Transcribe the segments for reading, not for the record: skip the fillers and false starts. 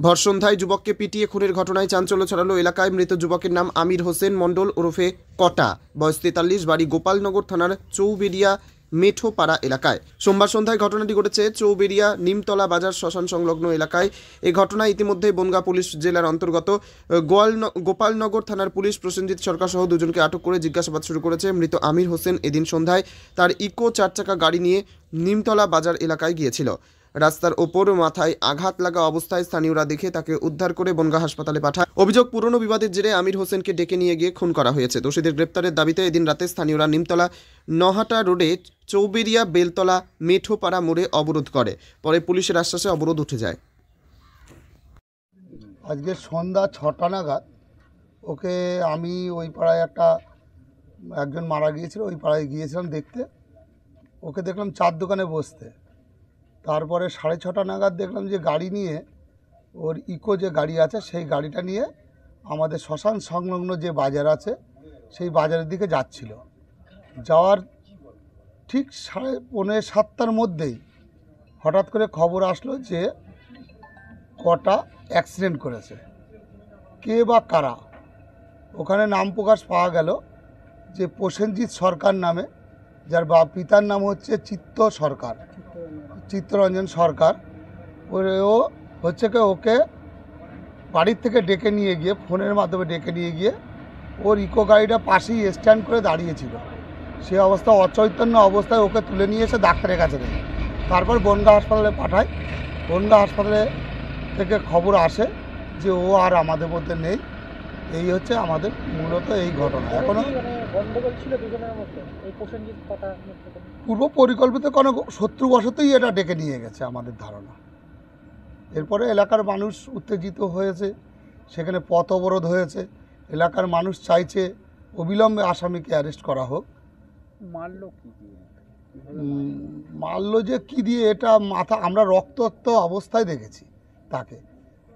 ভর সন্ধ্যায় যুবককে পিটিয়ে খুনের ঘটনায় চাঞ্চল্য ছড়ালো এলাকায়। মৃত যুবকের নাম আমির হোসেন মণ্ডল ওরফে কটা, বয়স 43, বাড়ি গোপালনগর থানার চৌবেড়িয়া মেঠোপাড়া এলাকায়। সোমবার সন্ধ্যায় ঘটনাটি ঘটেছে চৌবেড়িয়া নিমতলা বাজার শ্মশান সংলগ্ন এলাকায়। এই ঘটনায় ইতিমধ্যে বনগাঁ পুলিশ জেলার অন্তর্গত গোপালনগর থানার পুলিশ প্রসেনজিৎ সরকার সহ দুজনকে আটক করে জিজ্ঞাসাবাদ শুরু করেছে। মৃত আমির হোসেন এদিন সন্ধ্যায় তার ইকো 4 চাকা গাড়ি নিয়ে নিমতলা বাজার এলাকায় গিয়েছিল। রাস্তার ওপর মাথায় আঘাত লাগা অবস্থায় স্থানীয়রা দেখে তাকে উদ্ধার করে বনগাঁ হাসপাতালে পাঠায়। অভিযোগ, পুরনো বিবাদের জেরে আমির হোসেনকে ডেকে নিয়ে গিয়ে খুন করা হয়েছে। দোষীদের গ্রেপ্তারের দাবিতে এদিন রাতে স্থানীয়রা নিমতলা নহাটা রোডে চৌবেড়িয়া বেলতলা মেঠোপাড়া মোড়ে অবরোধ করে। পরে পুলিশের আশ্বাসে অবরোধ উঠে যায়। আজকে সন্ধ্যা 6টা নাগাদ ওকে আমি ওই পাড়ায় একজন মারা গিয়েছিল, ওই পাড়ায় গিয়েছিলাম দেখতে। ওকে দেখলাম চার দোকানে বসতে। তারপরে 6:30 নাগাদ দেখলাম যে গাড়ি নিয়ে, ওর ইকো যে গাড়ি আছে সেই গাড়িটা নিয়ে আমাদের শ্মশান সংলগ্ন যে বাজার আছে সেই বাজারের দিকে যাচ্ছিল। যাওয়ার ঠিক 6:45-7টার মধ্যেই হঠাৎ করে খবর আসলো যে কটা অ্যাক্সিডেন্ট করেছে। কে বা কারা, ওখানে নাম প্রকাশ পাওয়া গেল যে প্রসেনজিৎ সরকার নামে, যার পিতার নাম হচ্ছে চিত্তরঞ্জন সরকার। ও হচ্ছে ওকে বাড়ির থেকে ডেকে নিয়ে গিয়ে, ফোনের মাধ্যমে ডেকে নিয়ে গিয়ে ওর ইকো গাড়িটা পাশেই স্ট্যান্ড করে দাঁড়িয়েছিল। সে অবস্থা অচৈতন্য অবস্থায় ওকে তুলে নিয়ে এসে ডাক্তারের কাছে দেয়। তারপর বনগাঁ হাসপাতালে পাঠায়। বনগাঁ হাসপাতালে থেকে খবর আসে যে ও আর আমাদের মধ্যে নেই। এই হচ্ছে আমাদের মূলত এই ঘটনা। এখনো গন্ডগোল ছিল দুজনের মধ্যে, এই প্রসেনজিৎ কথা পূর্ব পরিকল্পিত কোনো শত্রুবশতই এটা ডেকে নিয়ে গেছে আমাদের ধারণা। এরপরে এলাকার মানুষ উত্তেজিত হয়েছে, সেখানে পথ অবরোধ হয়েছে। এলাকার মানুষ চাইছে অবিলম্বে আসামিকে অ্যারেস্ট করা হোক। মারলো কি দিয়ে? মারলো যে কী দিয়ে, এটা মাথা, আমরা রক্তাক্ত অবস্থায় দেখেছি তাকে।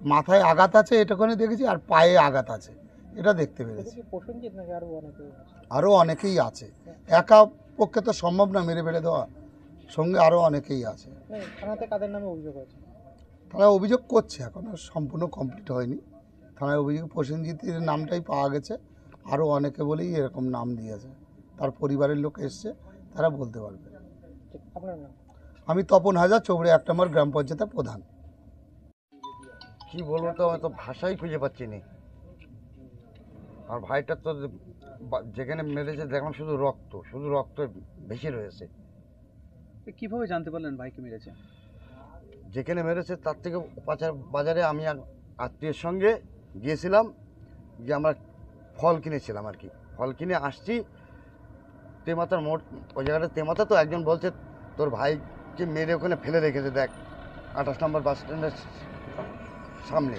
মাথায় আঘাত আছে এটাখানে দেখেছি, আর পায়ে আঘাত আছে এটা দেখতে পেরেছি। প্রসেনজিৎ নাকি আরও অনেকেই আছে, একা পক্ষে তো সম্ভব না মেরে ফেলে দেওয়া, সঙ্গে আরও অনেকেই আছে। থানাতে কাদের নামে অভিযোগ আছে? থানায় অভিযোগ করছে, এখনও সম্পূর্ণ কমপ্লিট হয়নি। থানায় অভিযোগ প্রসেনজিতের নামটাই পাওয়া গেছে, আরও অনেকে বলেই এরকম নাম দিয়েছে। তার পরিবারের লোক এসছে, তারা বলতে পারবে। আপনার নাম? আমি তপন হাজরা, চৌবেড়িয়া 1 নম্বর গ্রাম পঞ্চায়েতের প্রধান। কি বলবো, তো আমি তো ভাষাই খুঁজে পাচ্ছি না। আর ভাইটার তো যেখানে মেরেছে দেখলাম শুধু রক্ত ভেসে রয়েছে। কিভাবে জানতে পারলেন ভাইকে মেরেছে? যেখানে মেরেছে তার থেকে বাজারে আমি আত্মীয়ের সঙ্গে গিয়েছিলাম, যে আমরা ফল কিনেছিলাম আর কি। ফল কিনে আসছি, তেমাতার মোড়, ওই জায়গাটা তেমাতা। তো একজন বলছে তোর ভাইকে মেরে ওখানে ফেলে রেখেছে, দেখ 28 নম্বর বাস স্ট্যান্ডের সামনে।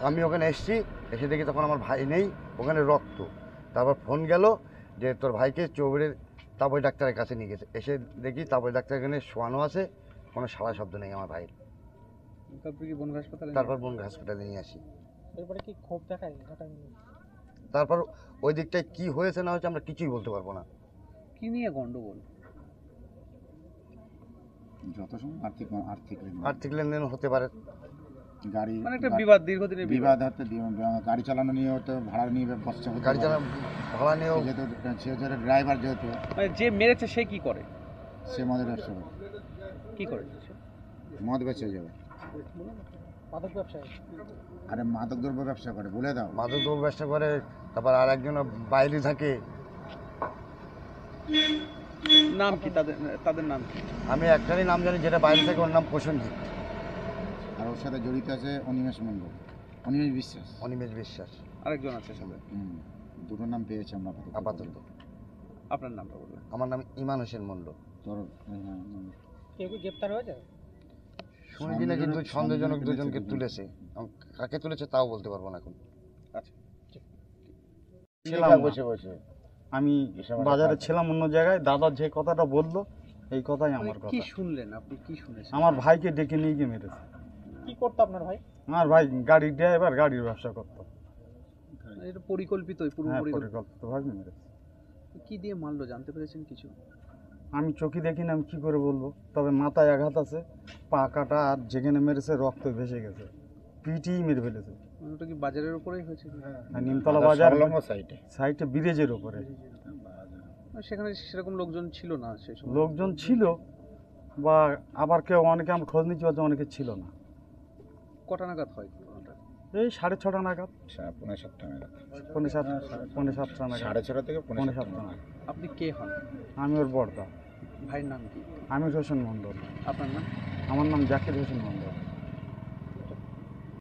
আমি ওখানে এসেছি, এসে দেখি তখন আমার ভাই নেই, ওখানে রক্ত। তারপর ফোন গেল যে তোর ভাইকে চৌবেড়ির তাপই ডাক্তারের কাছে নিয়ে গেছে। এসে দেখি তাপই ডাক্তার এখানে শোয়ানো আছে, কোনো সারা শব্দ নেই আমার ভাইয়ের। তারপর বনগাঁ হাসপাতালে নিয়ে আসি। এরপরে কি ক্ষোভ দেখায়? তারপর ওই দিকটায় কি হয়েছে না হয়েছে আমরা কিছুই বলতে পারবো না। কি নিয়ে গন্ডগোল? যত সময় আর্থিক লেনদেন হতে পারে। গাড়ি মানে একটা বিবাদ, দীর্ঘদিনের বিবাদ হতে, গাড়ি চালানো নিয়ে হতো, ভাড়া নিয়ে বসছে, গাড়ি চালানো ভাড়া নিয়েও। সে হচ্ছে ড্রাইভার, যেহেতু মানে যে মেরেছে সে কি করে? সে মদের ব্যবসা করে। কি করে? মদ বেচে যাবে। মাদক ব্যবসায়ী? আরে মাদক দ্রব্য ব্যবসা করে, বলে দাও। মাদক দ্রব্য ব্যবসা করে। তারপর আর একজন বাইরে থাকে। নাম কি তাদের নাম কি? আমি একটারই নাম জানি, যেটা বাইরে থাকে, ওর নাম প্রসেনজিৎ। আর ওর সাথে জড়িত আছে অনিমেষ মণ্ডল, অনিমেষ বিশ্বাস। আরেকজন আছে সাথে। দুটো নাম পেয়েছি আমরা আপাতত। আপনার নামটা বলবেন? আমার নাম ইমান হোসেন মণ্ডল। তোর কেউ কি গ্রেপ্তার হয়েছে? শুনেছি না, কিন্তু সন্দেহজনক দুজনকে তুলেছে। কাকে তুলেছে তাও বলতে পারবো না এখন। আচ্ছা, বসে আমি বাজারে ছিলাম অন্য জায়গায়। দাদা যে কথাটা বললো এই কথাই আমার কথা। কি শুনলেন আপনি? কি শুনেছেন? আমার ভাইকে ডেকে নিয়ে গিয়ে মেরেছে। কি করতো আপনার ভাই? আমার ভাই গাড়ির ড্রাইভার, গাড়ির ব্যবসা করতো। এটা পরিকল্পিত, পরিকল্পিতভাবে মেরেছে। কি দিয়ে মারলো জানতে পেরেছেন কিছু? আমি চোখে দেখিনি, আমি কি করে বলবো। তবে মাথায় আঘাত আছে, পা কাটা, আর যেখানে মেরেছে রক্ত ভেসে গেছে। পিটিই মেরে ফেলেছে। ওটা কি বাজারের উপরেই হয়েছে? আর নিমতলা বাজার সাইডে সাইডে ব্রিজের উপরে সেখানে সেরকম লোকজন ছিল না সেই সময়? লোকজন ছিল, বা আবার কেউ অনেকে আমরা খোঁজ নিচ্ছি হয়তো অনেকে ছিল না। কটা নাগাদ হয় ঘটনাটা? এই 6:30 নাগাদ, 6:30 নাগাদ, 6:30 নাগাদ, 6:30 থেকে 6:30 নাগাদ। আপনি কে হন? আমি ওর বড়দা, ভাইয়ের নাম কি? আমির হোসেন মণ্ডল। আপনার নাম? আমার নাম জাকির হোসেন মণ্ডল।